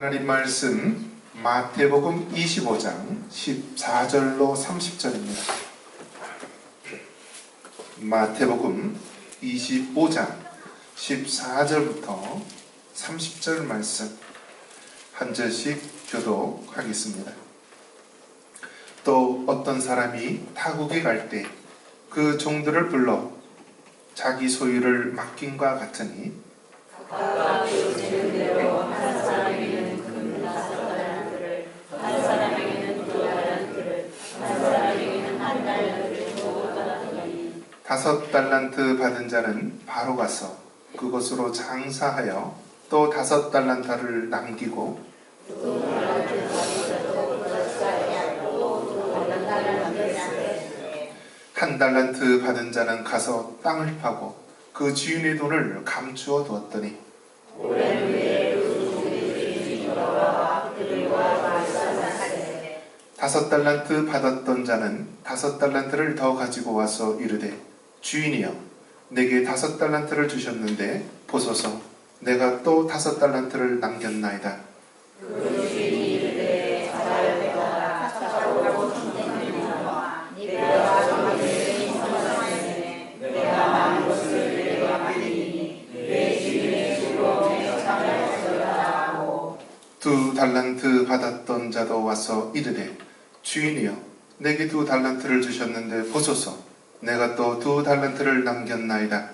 하나님 말씀 마태복음 25장 14절로 30절입니다. 마태복음 25장 14절부터 30절 말씀 한 절씩 교독하겠습니다. 또 어떤 사람이 타국에 갈 때 그 종들을 불러 자기 소유를 맡김과 같으니 각각 주어지는 대로 한 사람에게는 금 5달란트를, 한 사람에게는 2달란트를, 한 사람에게는 1달란트를 주고 받았더니 5달란트 받은 자는 바로 가서 그것으로 장사하여 또 5달란트를 남기고 또 2달란트 받은 자도 그것을 또 2달란트를 남겼으되 1달란트 받은 자는 가서 땅을 파고 그 주인의 돈을 감추어 두었더니 오랜 후에 그 종의 주인이 돌아와 그들과 말씀하시되 5달란트 받았던 자는 5달란트를 더 가지고 와서 이르되 주인이여 내게 5달란트를 주셨는데 보소서 내가 또 5달란트를 남겼나이다. 그 주인이 이르되 잘하였다 착하고 충성되니라 네가 종에게 인정하였네 내가 많은 것을 내게 맡기니 내 주인의 즐거움에 참여하였다 하고 2달란트 받았던 자도 와서 이르되 주인이여 내게 2달란트를 주셨는데 보소서 내가 또 2달란트를 남겼나이다.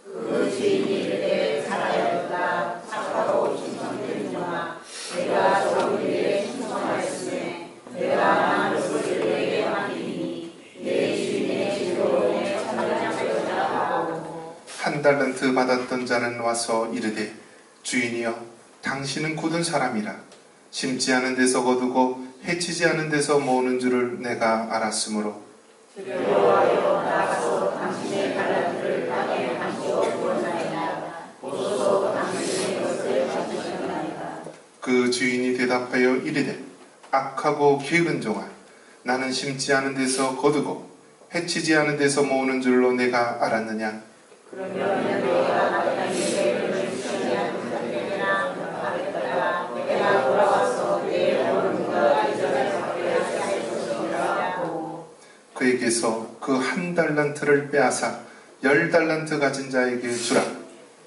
그 주인이 이르되 잘하였다 착하고 충성되니라 내가 적은 일에 충성하였으니 내가 많은 것을 내게 맡기니 내 주인의 즐거움에 참여하였다 하고 1달란트 받았던 자는 와서 이르되 주인이여 당신은 굳은 사람이라 심지 않은 데서 거두고 해치지 않은 데서 모으는 줄을 내가 알았으므로 여호와여 나가서 당신의 달란트를 땅에 감추어 두었나이다 보소서 당신의 것을 찾으셨나이다. 그 주인이 대답하여 이르되 악하고 게으른 종아 나는 심지 않은 데서 거두고 해치지 않은 데서 모으는 줄로 내가 알았느냐. 그러면 내가 마땅히 죄를 지지 않는 자들에게나 하겠다가 내가 돌아와서 내 어른과 이전에 받게 하실 것이라 하고 그에게서 그 1달란트를 빼앗아 10달란트 가진 자에게 주라.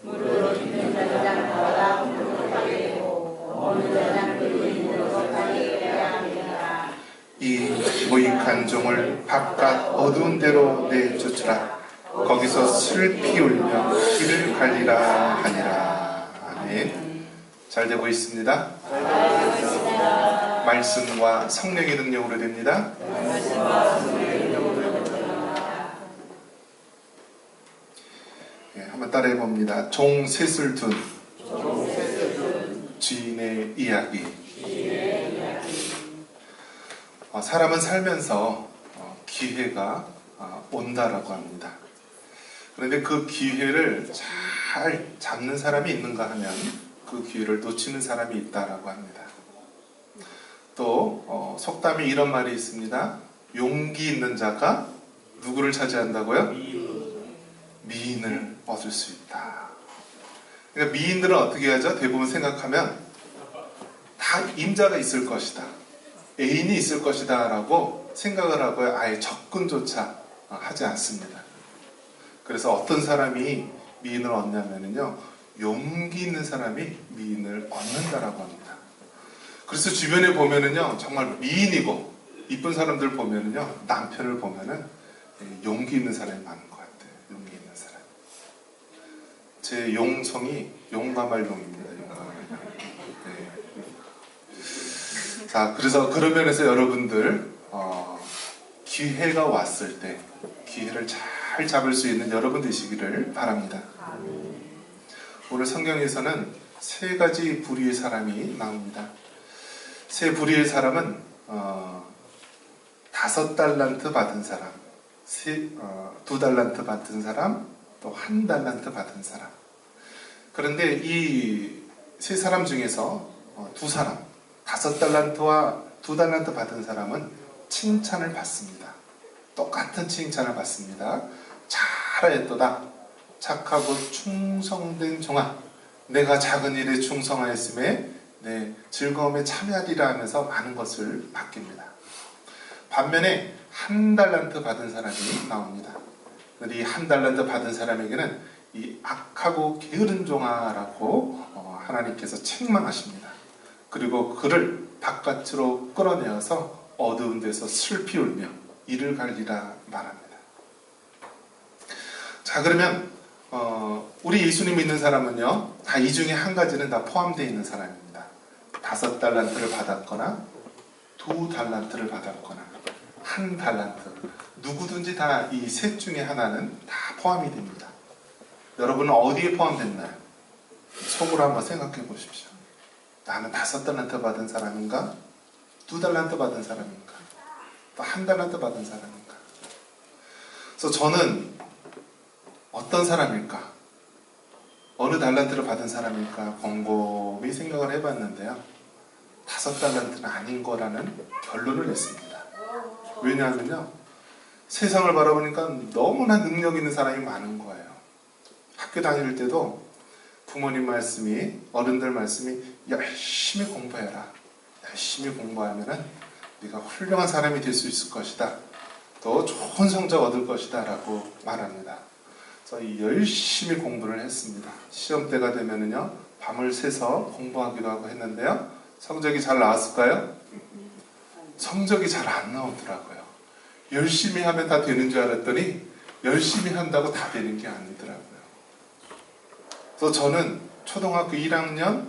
무릇 있는 자마다 무릇 하게 되고 없는 자는 그 있는 것까지 빼야 합니다. 이 무익한 종을 바깥 어두운 데로 내쫓으라. 거기서 슬피 울며 귀를 갈리라 하니라. 아멘. 잘 되고 있습니다. 말씀과 성령의 능력으로 됩니다. 한번 따라해 봅니다. 종 셋을 둔 주인의 이야기. 사람은 살면서 기회가 온다라고 합니다. 그런데 그 기회를 잘 잡는 사람이 있는가 하면 그 기회를 놓치는 사람이 있다라고 합니다. 또 속담에 이런 말이 있습니다. 용기 있는 자가 누구를 차지한다고요? 미인을 얻을 수 있다. 그러니까 미인들은 어떻게 하죠? 대부분 생각하면 다 임자가 있을 것이다. 애인이 있을 것이다 라고 생각을 하고요. 아예 접근조차 하지 않습니다. 그래서 어떤 사람이 미인을 얻냐면요. 용기 있는 사람이 미인을 얻는다라고 합니다. 그래서 주변에 보면은요. 정말 미인이고 이쁜 사람들 보면은요. 남편을 보면은 용기 있는 사람이 많은 것 같아요. 용기 있는 사람. 제 용성이 용감할 용입니다. 용감할 용. 네. 자, 그래서 그런 면에서 여러분들 기회가 왔을 때 기회를 잘 잡을 수 있는 여러분 되시기를 바랍니다. 오늘 성경에서는 3가지 부류의 사람이 나옵니다. 3 부류의 사람은 5달란트 받은 사람, 2달란트 받은 사람, 또 1달란트 받은 사람. 그런데 이 3사람 중에서 2사람, 5달란트와 2달란트 받은 사람은 칭찬을 받습니다. 똑같은 칭찬을 받습니다. 잘하였도다. 착하고 충성된 종아 내가 작은 일에 충성하였음에 네, 즐거움에 참여하리라 하면서 많은 것을 맡깁니다. 반면에 한 달란트 받은 사람이 나옵니다. 이 한 달란트 받은 사람에게는 이 악하고 게으른 종아라고 하나님께서 책망하십니다. 그리고 그를 바깥으로 끌어내어서 어두운 데서 슬피 울며 이를 갈리라 말합니다. 자, 그러면 우리 예수님 믿는 사람은요, 다 이 중에 한 가지는 다 포함되어 있는 사람입니다. 5달란트를 받았거나 2달란트를 받았거나 1달란트, 누구든지 다 이 셋 중에 하나는 다 포함이 됩니다. 여러분은 어디에 포함됐나요? 속으로 한번 생각해 보십시오. 나는 5달란트 받은 사람인가? 2달란트 받은 사람인가? 또 1달란트 받은 사람인가? 그래서 저는 어떤 사람일까? 어느 달란트를 받은 사람일까? 곰곰이 생각을 해봤는데요. 5달란트는 아닌 거라는 결론을 냈습니다. 왜냐하면요, 세상을 바라보니까 너무나 능력 있는 사람이 많은 거예요. 학교 다닐 때도 부모님 말씀이, 어른들 말씀이 열심히 공부해라. 열심히 공부하면은 네가 훌륭한 사람이 될 수 있을 것이다. 또 좋은 성적 얻을 것이다 라고 말합니다. 그래서 열심히 공부를 했습니다. 시험 때가 되면은요, 밤을 새서 공부하기도 하고 했는데요. 성적이 잘 나왔을까요? 성적이 잘 안 나오더라고요. 열심히 하면 다 되는 줄 알았더니 열심히 한다고 다 되는 게 아니더라고요. 그래서 저는 초등학교 1학년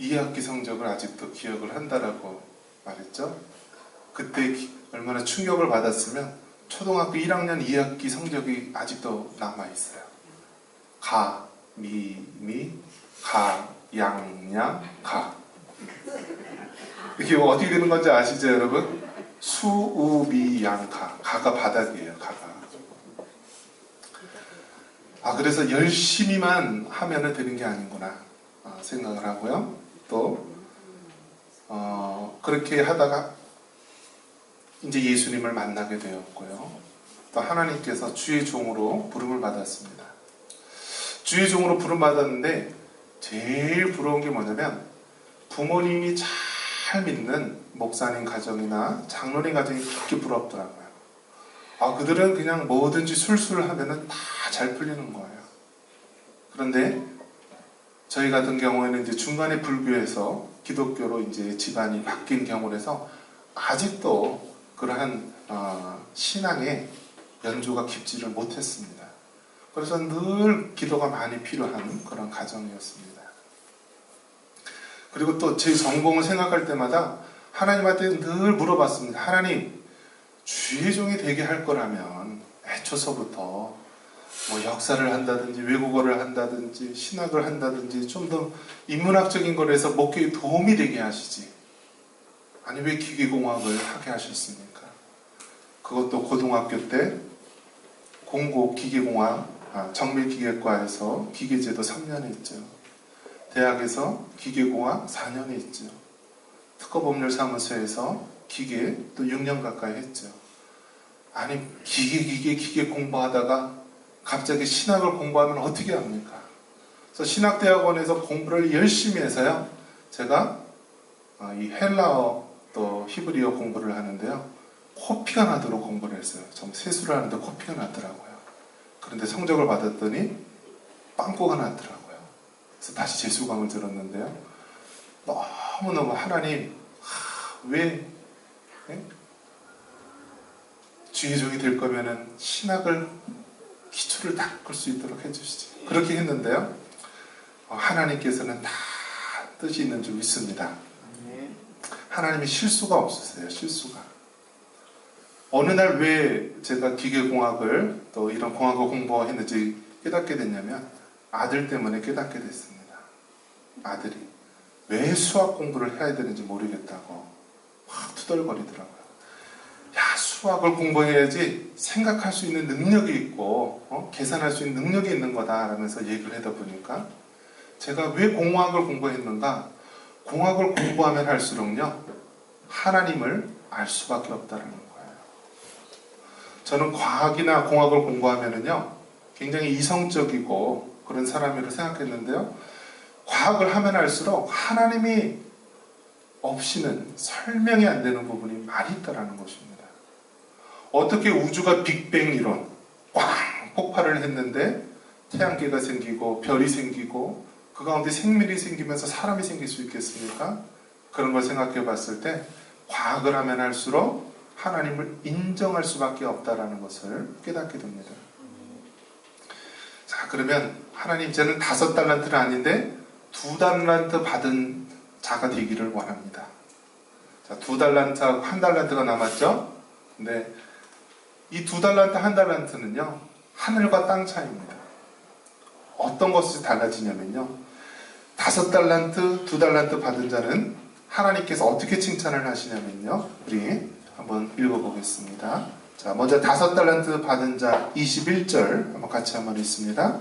2학기 성적을 아직도 기억을 한다라고 말했죠. 그때 얼마나 충격을 받았으면 초등학교 1학년 2학기 성적이 아직도 남아있어요. 가, 미, 가, 양, 가. 이게 어떻게 되는 건지 아시죠, 여러분? 수, 우, 미, 양, 가. 가가 바닥이에요, 가가. 그래서 열심히만 하면 되는 게 아닌구나 생각을 하고요. 또 그렇게 하다가 이제 예수님을 만나게 되었고요. 또 하나님께서 주의 종으로 부름을 받았습니다. 주의 종으로 부름 받았는데 제일 부러운 게 뭐냐면 부모님이 잘 믿는 목사님 가정이나 장로님 가정이 그렇게 부럽더라고요. 그들은 그냥 뭐든지 술술 하면은 다 잘 풀리는 거예요. 그런데 저희 같은 경우에는 이제 중간에 불교에서 기독교로 이제 집안이 바뀐 경우라서 아직도 그러한 신앙의 연조가 깊지를 못했습니다. 그래서 늘 기도가 많이 필요한 그런 가정이었습니다. 그리고 또 제 전공을 생각할 때마다 하나님한테 늘 물어봤습니다. 하나님, 주의 종이 되게 할 거라면 애초서부터 뭐 역사를 한다든지 외국어를 한다든지 신학을 한다든지 좀 더 인문학적인 거를 해서 목회에 도움이 되게 하시지. 아니 왜 기계공학을 하게 하셨습니까? 그것도 고등학교 때 공고 기계공학 정밀기계과에서 기계제도 3년 했죠. 대학에서 기계공학 4년 했죠. 특허법률사무소에서 기계 또 6년 가까이 했죠. 아니 기계 공부하다가 갑자기 신학을 공부하면 어떻게 합니까? 그래서 신학대학원에서 공부를 열심히 해서요. 제가 이 헬라어 또 히브리어 공부를 하는데요. 코피가 나도록 공부를 했어요. 좀 세수를 하는데 코피가 나더라고요. 그런데 성적을 받았더니 빵꾸가 났더라고요. 그래서 다시 재수강을 들었는데요. 너무너무 하나님 왜 주의 종이 될 거면은 신학을 기초를 닦을 수 있도록 해주시지. 그렇게 했는데요. 하나님께서는 다 뜻이 있는 줄 믿습니다. 하나님이 실수가 없으세요. 실수가. 어느 날 왜 제가 기계공학을 또 이런 공학을 공부했는지 깨닫게 됐냐면 아들 때문에 깨닫게 됐습니다. 아들이 왜 수학 공부를 해야 되는지 모르겠다고 확 투덜거리더라고요. 야, 수학을 공부해야지 생각할 수 있는 능력이 있고 계산할 수 있는 능력이 있는 거다 라면서 얘기를 하다 보니까 제가 왜 공학을 공부했는가? 공학을 공부하면 할수록요 하나님을 알 수밖에 없다는 거예요. 저는 과학이나 공학을 공부하면은요 굉장히 이성적이고 그런 사람이라고 생각했는데요, 과학을 하면 할수록 하나님이 없이는 설명이 안 되는 부분이 많이 있다는 것입니다. 어떻게 우주가 빅뱅 이론, 꽝 폭발을 했는데 태양계가 생기고 별이 생기고 그 가운데 생물이 생기면서 사람이 생길 수 있겠습니까? 그런 걸 생각해 봤을 때 과학을 하면 할수록 하나님을 인정할 수밖에 없다는 것을 깨닫게 됩니다. 자, 그러면 하나님, 저는 5달란트는 아닌데 2달란트 받은 자가 되기를 원합니다. 자, 2달란트하고 1달란트가 남았죠? 근데 이 2달란트, 1달란트는요, 하늘과 땅 차이입니다. 어떤 것이 달라지냐면요, 5달란트, 2달란트 받은 자는 하나님께서 어떻게 칭찬을 하시냐면요, 우리 한번 읽어보겠습니다. 자, 먼저 5달란트 받은 자 21절 한번 같이 한번 읽습니다.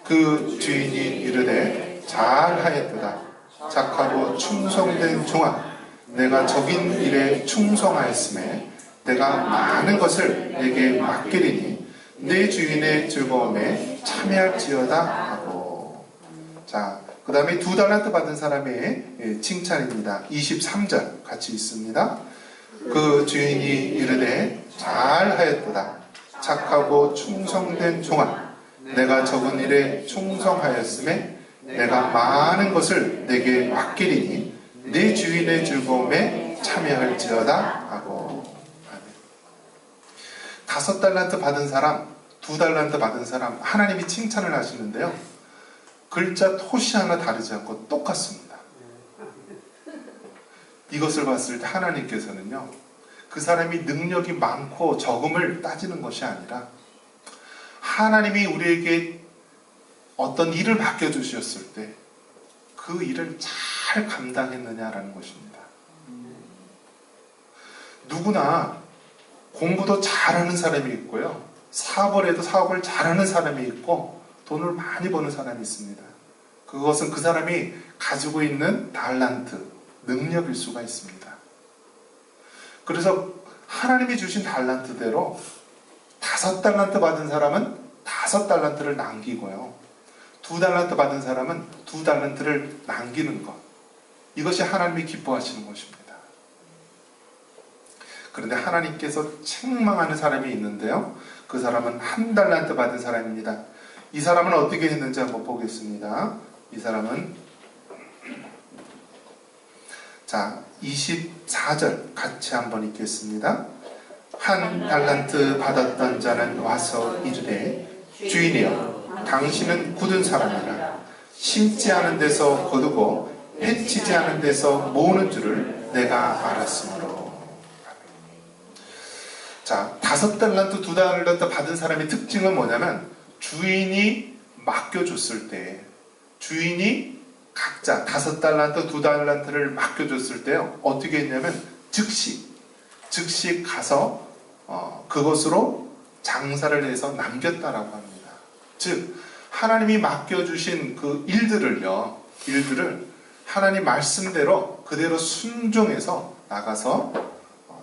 그 주인이 이르되 잘하였도다. 착하고 충성된 종아, 내가 적인 일에 충성하였음에 내가 많은 것을 내게 맡기리니 내 주인의 즐거움에 참여할지어다 하고. 자, 그 다음에 2달란트 받은 사람의 칭찬입니다. 23절 같이 있습니다. 그 주인이 이르되 잘하였도다. 착하고 충성된 종아, 내가 적은 일에 충성하였음에 내가 많은 것을 내게 맡기리니 내 주인의 즐거움에 참여할지어다 하고. 5달란트 받은 사람, 2달란트 받은 사람, 하나님이 칭찬을 하시는데요, 글자 토시 하나 다르지 않고 똑같습니다. 이것을 봤을 때 하나님께서는요, 그 사람이 능력이 많고 적음을 따지는 것이 아니라 하나님이 우리에게 어떤 일을 맡겨주셨을 때 그 일을 잘 감당했느냐라는 것입니다. 누구나 공부도 잘하는 사람이 있고요, 사업을 해도 사업을 잘하는 사람이 있고 돈을 많이 버는 사람이 있습니다. 그것은 그 사람이 가지고 있는 달란트, 능력일 수가 있습니다. 그래서 하나님이 주신 달란트대로 5달란트 받은 사람은 5달란트를 남기고요, 2달란트 받은 사람은 2달란트를 남기는 것, 이것이 하나님이 기뻐하시는 것입니다. 그런데 하나님께서 책망하는 사람이 있는데요, 그 사람은 1달란트 받은 사람입니다. 이 사람은 어떻게 했는지 한번 보겠습니다. 이 사람은, 자, 24절 같이 한번 읽겠습니다. 1달란트 받았던 자는 와서 이르되 주인이여, 당신은 굳은 사람이라 심지 않은 데서 거두고 해치지 않은 데서 모으는 줄을 내가 알았으므로. 자, 5달란트, 2달란트 받은 사람의 특징은 뭐냐면, 주인이 맡겨줬을 때, 주인이 각자 5달란트, 2달란트를 맡겨줬을 때요, 어떻게 했냐면 즉시 가서 그것으로 장사를 해서 남겼다라고 합니다. 즉, 하나님이 맡겨주신 그 일들을 하나님 말씀대로 그대로 순종해서 나가서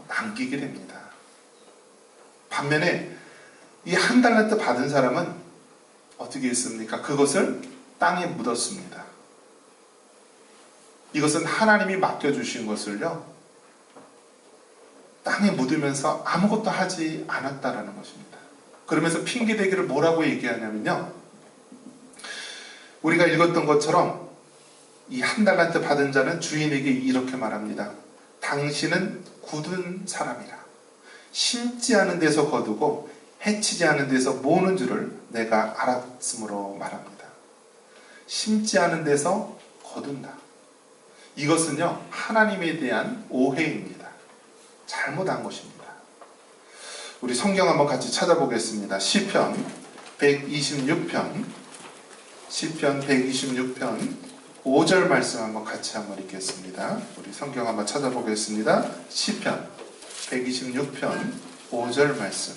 남기게 됩니다. 반면에 이 1달란트 받은 사람은 어떻게 했습니까? 그것을 땅에 묻었습니다. 이것은 하나님이 맡겨주신 것을요, 땅에 묻으면서 아무것도 하지 않았다라는 것입니다. 그러면서 핑계대기를 뭐라고 얘기하냐면요, 우리가 읽었던 것처럼 이 1달란트 받은 자는 주인에게 이렇게 말합니다. 당신은 굳은 사람이라. 심지 않은 데서 거두고 해치지 않은 데서 모으는 줄을 내가 알았으므로 말합니다. 심지 않은 데서 거둔다. 이것은요, 하나님에 대한 오해입니다. 잘못한 것입니다. 우리 성경 한번 같이 찾아보겠습니다. 시편 126편 5절 말씀 한번 같이 한번 읽겠습니다. 우리 성경 한번 찾아보겠습니다. 시편 126편 5절 말씀.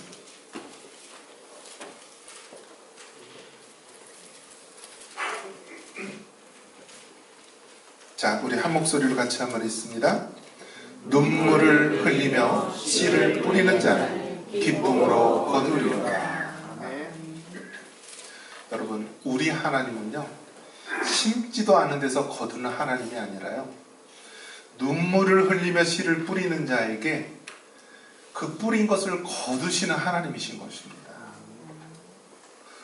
자, 우리 한 목소리로 같이 한번 읽습니다. 눈물을 흘리며 씨를 뿌리는 자는 기쁨으로 거두리로다. 여러분, 우리 하나님은요, 심지도 않은 데서 거두는 하나님이 아니라요, 눈물을 흘리며 씨를 뿌리는 자에게 그 뿌린 것을 거두시는 하나님이신 것입니다.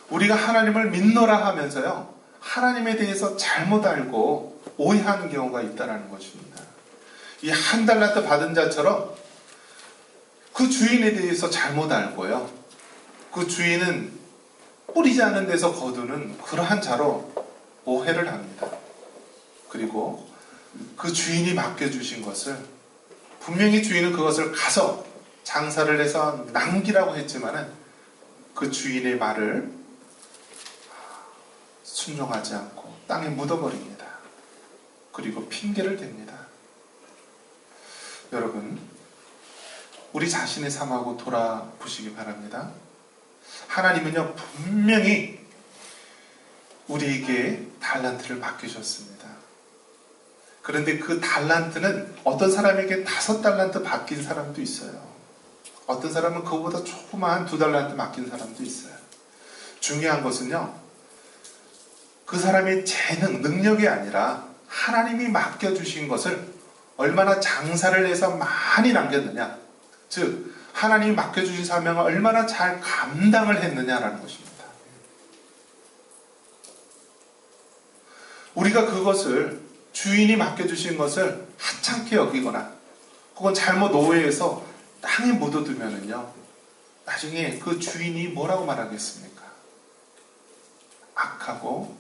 우리가 하나님을 믿노라 하면서요, 하나님에 대해서 잘못 알고 오해하는 경우가 있다는 것입니다. 이 한 달란트 받은 자처럼 그 주인에 대해서 잘못 알고요, 그 주인은 뿌리지 않은 데서 거두는 그러한 자로 오해를 합니다. 그리고 그 주인이 맡겨주신 것을, 분명히 주인은 그것을 가서 장사를 해서 남기라고 했지만은 그 주인의 말을 순종하지 않고 땅에 묻어버립니다. 그리고 핑계를 댑니다. 여러분, 우리 자신의 삶하고 돌아보시기 바랍니다. 하나님은요, 분명히 우리에게 달란트를 맡기셨습니다. 그런데 그 달란트는 어떤 사람에게 5달란트 맡긴 사람도 있어요. 어떤 사람은 그거보다 조그마한 2달란트 맡긴 사람도 있어요. 중요한 것은요, 그 사람의 재능, 능력이 아니라 하나님이 맡겨주신 것을 얼마나 장사를 해서 많이 남겼느냐, 즉 하나님이 맡겨주신 사명을 얼마나 잘 감당을 했느냐라는 것입니다. 우리가 그것을, 주인이 맡겨주신 것을 하찮게 여기거나 혹은 잘못 오해해서 땅에 묻어두면은요, 나중에 그 주인이 뭐라고 말하겠습니까? 악하고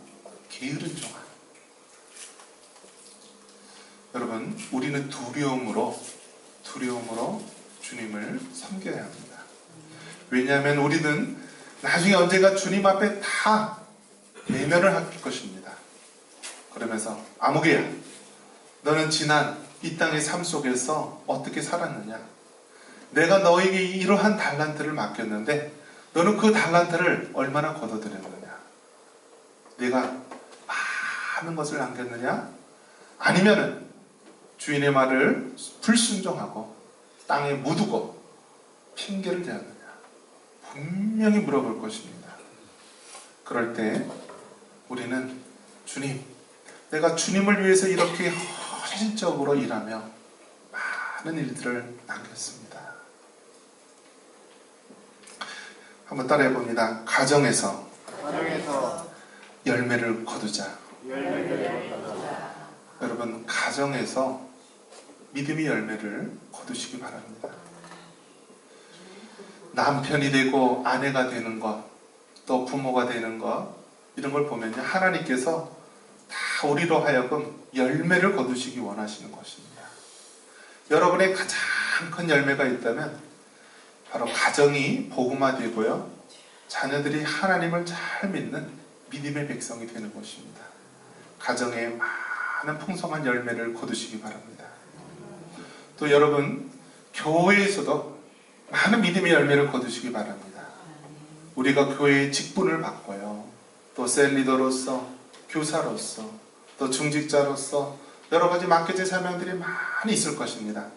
게으른 종아. 여러분, 우리는 두려움으로 주님을 섬겨야 합니다. 왜냐하면 우리는 나중에 언젠가 주님 앞에 다 대면을 할 것입니다. 그러면서 아무개야, 너는 지난 이 땅의 삶 속에서 어떻게 살았느냐? 내가 너에게 이러한 달란트를 맡겼는데 너는 그 달란트를 얼마나 거둬들였느냐? 내가 많은 것을 남겼느냐? 아니면은 주인의 말을 불순종하고 땅에 묻고 핑계를 대었느냐? 분명히 물어볼 것입니다. 그럴 때 우리는 주님, 내가 주님을 위해서 이렇게 헌신적으로 일하며 많은 일들을 남겼습니다. 한번 따라해 봅니다. 가정에서 열매를 거두자. 여러분, 가정에서 믿음의 열매를 거두시기 바랍니다. 남편이 되고 아내가 되는 것, 또 부모가 되는 것, 이런 걸 보면요, 하나님께서 다 우리로 하여금 열매를 거두시기 원하시는 것입니다. 여러분의 가장 큰 열매가 있다면 바로 가정이 복음화되고요, 자녀들이 하나님을 잘 믿는 믿음의 백성이 되는 것입니다. 가정에 많은 풍성한 열매를 거두시기 바랍니다. 또 여러분, 교회에서도 많은 믿음의 열매를 거두시기 바랍니다. 우리가 교회의 직분을 받고요, 또 셀리더로서, 교사로서, 또 중직자로서 여러 가지 맡겨진 사명들이 많이 있을 것입니다.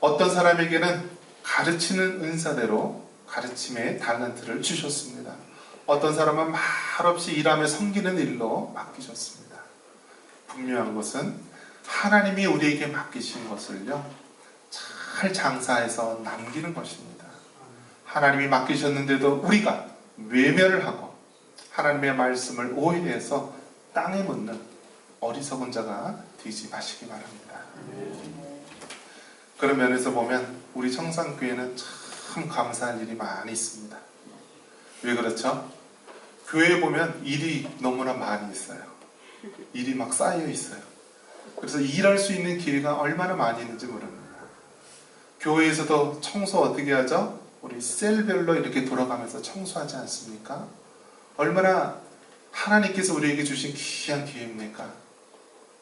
어떤 사람에게는 가르치는 은사대로 가르침의 달란트를 주셨습니다. 어떤 사람은 말없이 일하며 섬기는 일로 맡기셨습니다. 분명한 것은 하나님이 우리에게 맡기신 것을요, 잘 장사해서 남기는 것입니다. 하나님이 맡기셨는데도 우리가 외면을 하고 하나님의 말씀을 오해해서 땅에 묻는 어리석은 자가 되지 마시기 바랍니다. 그런 면에서 보면 우리 청산교회는 참 감사할 일이 많이 있습니다. 왜 그렇죠? 교회에 보면 일이 너무나 많이 있어요. 일이 막 쌓여 있어요. 그래서 일할 수 있는 기회가 얼마나 많이 있는지 모릅니다. 교회에서도 청소 어떻게 하죠? 우리 셀별로 이렇게 돌아가면서 청소하지 않습니까? 얼마나 하나님께서 우리에게 주신 귀한 기회입니까?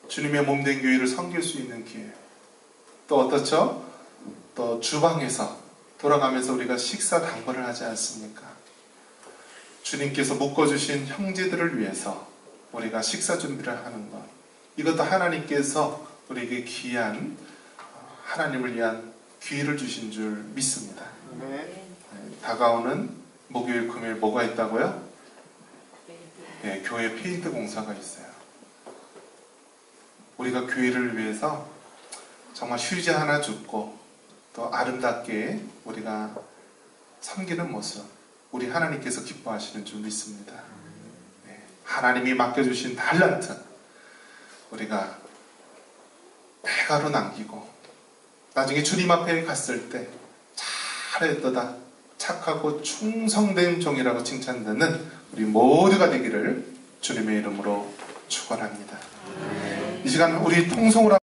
주님의 몸된 교회를 섬길 수 있는 기회. 또 어떻죠? 또 주방에서 돌아가면서 우리가 식사 당번을 하지 않습니까? 주님께서 묶어주신 형제들을 위해서 우리가 식사 준비를 하는 것, 이것도 하나님께서 우리에게 귀한, 하나님을 위한 기회를 주신 줄 믿습니다. 네, 다가오는 목요일, 금요일 뭐가 있다고요? 네, 교회 페인트 공사가 있어요. 우리가 교회를 위해서 정말 휴지 하나 줍고 또 아름답게 우리가 섬기는 모습, 우리 하나님께서 기뻐하시는 줄 믿습니다. 네, 하나님이 맡겨주신 달란트 우리가 대가로 남기고 나중에 주님 앞에 갔을 때 잘했도다, 착하고 충성된 종이라고 칭찬받는 우리 모두가 되기를 주님의 이름으로 축원합니다. 이 시간 우리 통성으로